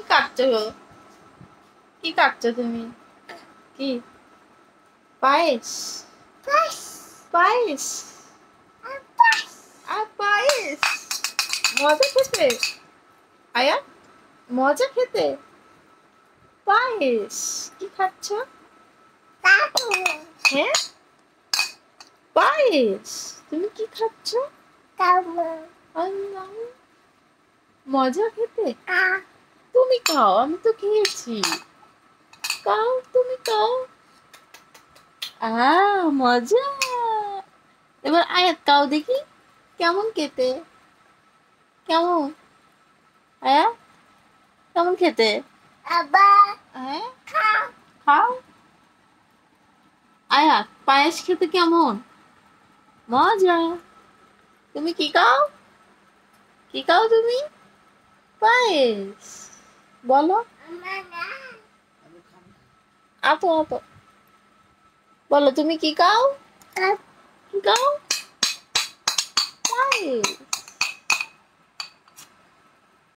কি কাটছো? কি কাটছো তুমি? কি পায়েস? পায়েস আর পায়েস মজা খেতে। আয়া মজা খেতে পায়েস। কি খাচ্ছ? হ্যাঁ পায়েস। তুমি কি খাচ্ছ? আল্লাহ, মজা খেতে। তুমি খাও, আমি তো খেয়েছি। খাও, তুমি খাও। মজা। এবার আয়াত খাও দেখি কেমন খেতে। কেমন আয়া? কেমন খেতে? হ্যাঁ খাও। আয়া পায়েস খেতে কেমন? মজা। তুমি কি খাও? কি খাও তুমি? পায়েস। বলো আপো আপো, বলো তুমি কি খাও? কি খাও? পায়েস।